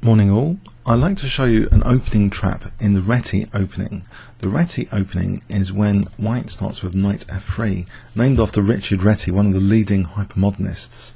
Morning all. I'd like to show you an opening trap in the Reti opening. The Reti opening is when white starts with knight f3, named after Richard Reti, one of the leading hypermodernists.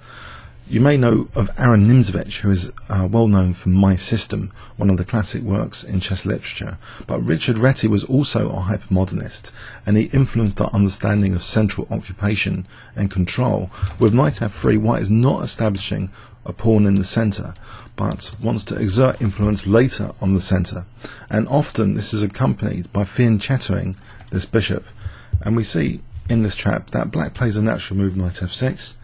You may know of Aaron Nimzowitsch, who is well known for My System, one of the classic works in chess literature. But Richard Reti was also a hypermodernist, and he influenced our understanding of central occupation and control. With knight f3, white is not establishing a pawn in the centre, but wants to exert influence later on the centre, and often this is accompanied by fianchettoing this bishop. And we see in this trap that black plays a natural move, knight f6,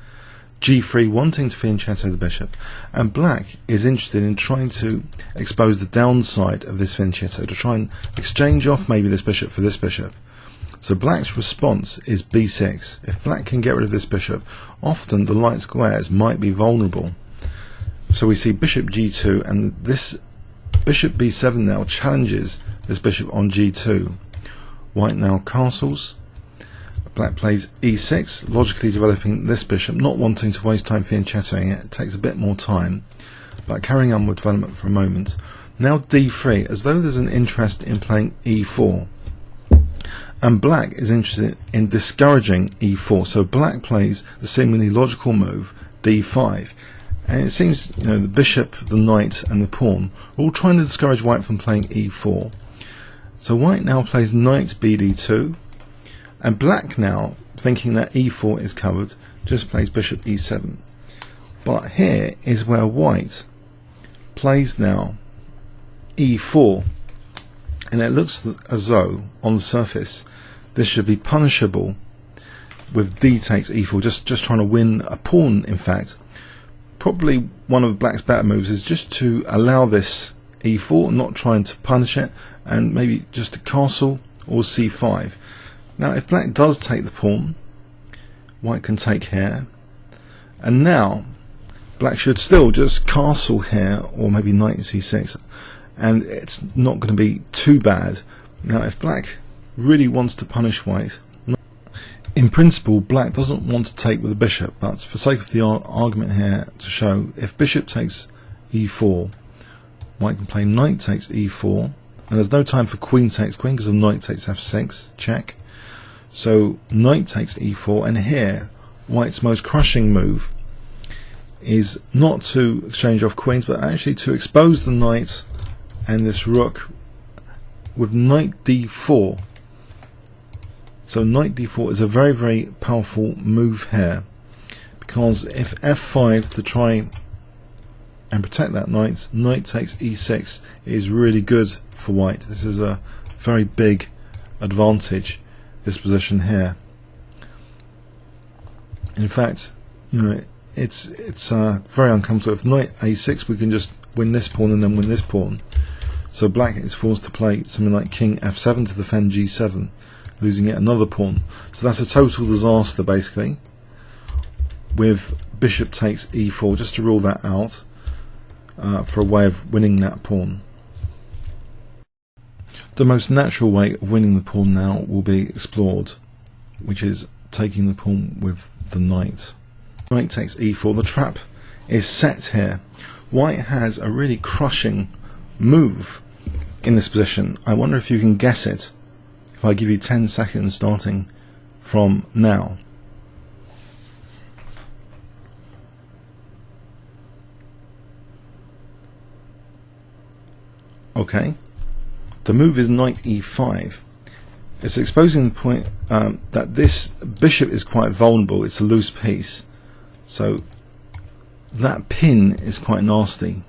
g3, wanting to fianchetto the bishop, and black is interested in trying to expose the downside of this fianchetto, to try and exchange off maybe this bishop for this bishop. So black's response is b6. If black can get rid of this bishop, often the light squares might be vulnerable. So we see bishop g2, and this bishop b7 now challenges this bishop on g2. White now castles. Black plays e6, logically developing this bishop, not wanting to waste time fianchettoing it. It takes a bit more time, but carrying on with development for a moment. Now d3, as though there's an interest in playing e4. And black is interested in discouraging e4. So black plays the seemingly logical move, d5. And it seems, the bishop, the knight and the pawn are all trying to discourage white from playing e4. So white now plays knight bd2, and black now, thinking that e4 is covered, just plays bishop e7. But here is where white plays now e4, and it looks as though on the surface this should be punishable with d takes e4, just trying to win a pawn. In fact, probably one of black's better moves is just to allow this e4, not trying to punish it, and maybe just to castle or c5. Now if black does take the pawn, white can take here, and now black should still just castle here, or maybe knight c6, and it's not going to be too bad. Now if black really wants to punish white, in principle black doesn't want to take with the bishop, but for sake of the argument here to show, if bishop takes e4, white can play knight takes e4, and there's no time for queen takes queen because of knight takes f6, check. So knight takes e4, and here white's most crushing move is not to exchange off queens, but actually to expose the knight and this rook with knight d4. So knight d4 is a very, very powerful move here, because if f5 to try and protect that knight, knight takes e6 is really good for white. This is a very big advantage, this position here. In fact, it's very uncomfortable. If knight a6, we can just win this pawn and then win this pawn. So black is forced to play something like king f7 to defend g7, losing yet another pawn. So that's a total disaster basically, with bishop takes e4, just to rule that out, for a way of winning that pawn. The most natural way of winning the pawn now will be explored, which is taking the pawn with the knight. Knight takes e4, the trap is set here. White has a really crushing move in this position. I wonder if you can guess it if I give you 10 seconds starting from now. Okay, the move is knight e5. It's exposing the point that this bishop is quite vulnerable. It's a loose piece, so that pin is quite nasty.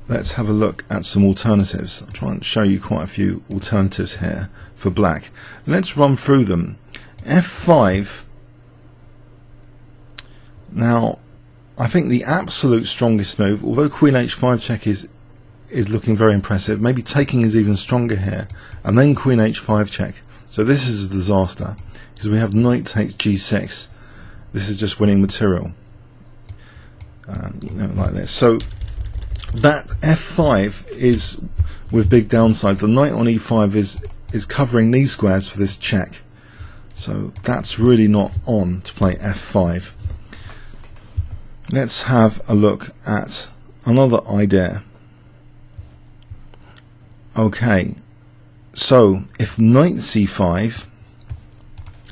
Let's have a look at some alternatives. I'll try and show you quite a few alternatives here for black. Let's run through them. f5. Now, I think the absolute strongest move, although queen h5 check is looking very impressive, maybe taking is even stronger here, and then queen h5 check. So this is a disaster, because we have knight takes g6. This is just winning material, like this. So that f5 is with big downside. The knight on e5 is covering these squares for this check, so that's really not on to play f5. Let's have a look at another idea. Okay, so if knight c5,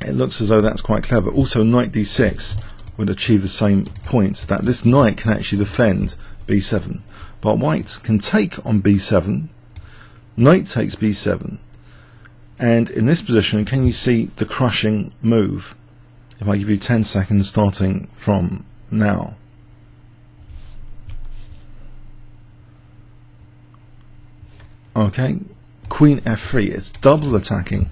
it looks as though that's quite clever. Also knight d6 would achieve the same point, that this knight can actually defend b7. But white can take on b7, knight takes b7, and in this position, can you see the crushing move? If I give you 10 seconds starting from now. Okay, queen f3, it's double attacking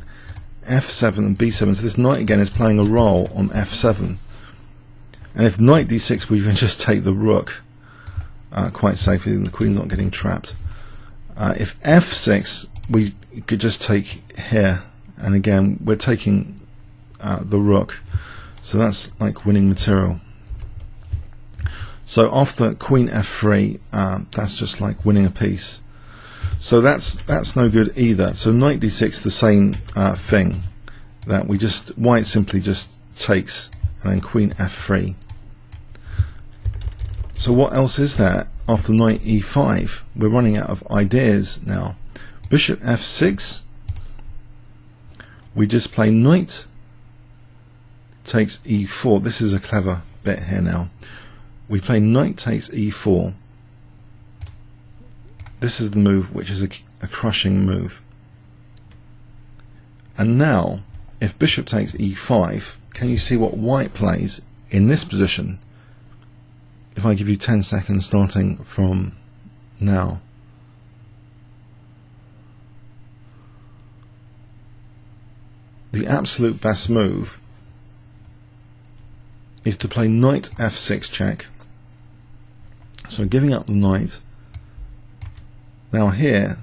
f7 and b7, so this knight again is playing a role on f7. And if knight d6, we can just take the rook quite safely, and the queen's not getting trapped. If f6, we could just take here, and again we're taking the rook, so that's like winning material. So after queen f3, that's just like winning a piece. So that's no good either. So knight d6, the same thing, that we just, white simply just takes, and then queen f3. So what else is there after knight e5? We're running out of ideas now. Bishop f6, we just play knight takes e4. This is a clever bit here now. We play knight takes e4. This is the move which is a crushing move. And now, if bishop takes e5, can you see what white plays in this position? If I give you 10 seconds starting from now. The absolute best move is to play knight f6 check. So giving up the knight. Now here,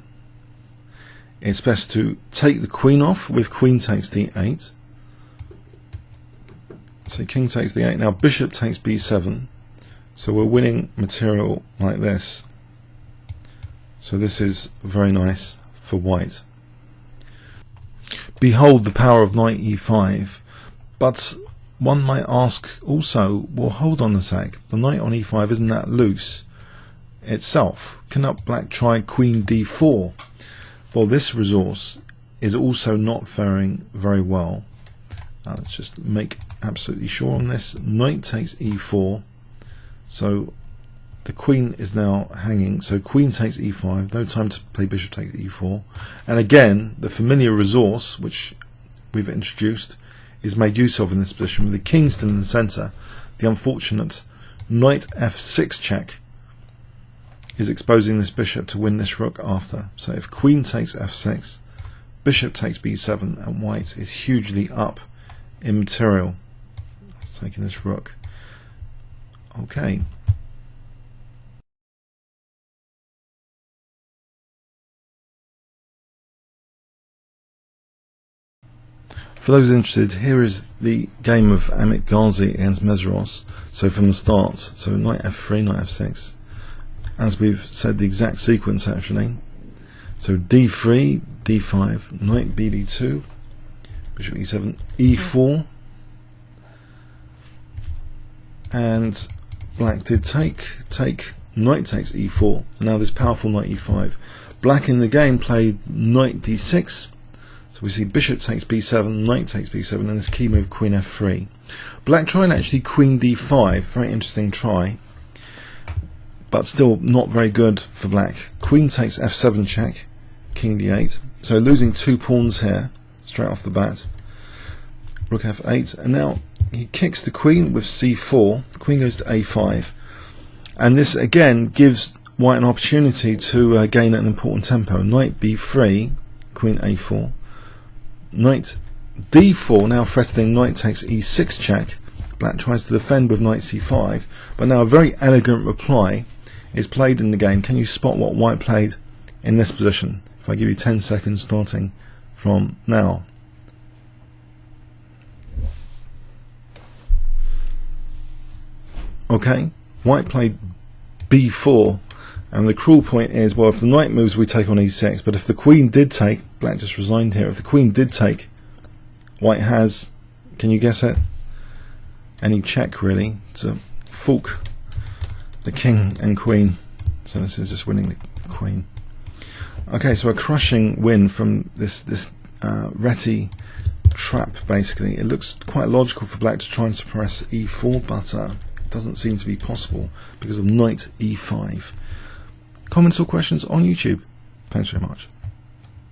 it's best to take the queen off with queen takes d8. So king takes d8. Now bishop takes b7. So we're winning material like this. So this is very nice for white. Behold the power of knight e5. But one might ask also, well, hold on a sec. The knight on e5 isn't that loose itself. Cannot black try queen d4? Well, this resource is also not faring very well. Let's just make absolutely sure on this. Knight takes e4. So the queen is now hanging. So queen takes e5. No time to play bishop takes e4. And again, the familiar resource which we've introduced is made use of in this position with the king still in the center. The unfortunate knight f6 check is exposing this bishop to win this rook after. So if queen takes f6, bishop takes b7, and white is hugely up in material. It's taking this rook. Okay. For those interested, here is the game of Amit Ghasi against Meszaros. So from the start, so knight f3, knight f6. As we've said, the exact sequence actually. So d3, d5, knight bd2, bishop e7, e4, and black did take, knight takes e4, and now this powerful knight e5. Black in the game played knight d6, so we see bishop takes b7, knight takes b7, and this key move queen f3. Black tried actually queen d5, very interesting try, but still not very good for black. Queen takes f7 check, king d8, so losing 2 pawns here straight off the bat. Rook f8, and now he kicks the queen with c4. The queen goes to a5, and this again gives white an opportunity to gain an important tempo. Knight b3, queen a4, knight d4, now threatening knight takes e6 check. Black tries to defend with knight c5, but now a very elegant reply is played in the game. Can you spot what white played in this position? If I give you 10 seconds starting from now. Okay, white played b4, and the cruel point is, well, if the knight moves we take on e6, but if the queen did take, black just resigned here, if the queen did take, white has, can you guess it? Any check really to fork the king and queen. So this is just winning the queen. Okay, so a crushing win from this Reti trap. Basically, it looks quite logical for black to try and suppress e4, but it doesn't seem to be possible because of knight e5. Comments or questions on YouTube? Thanks very much.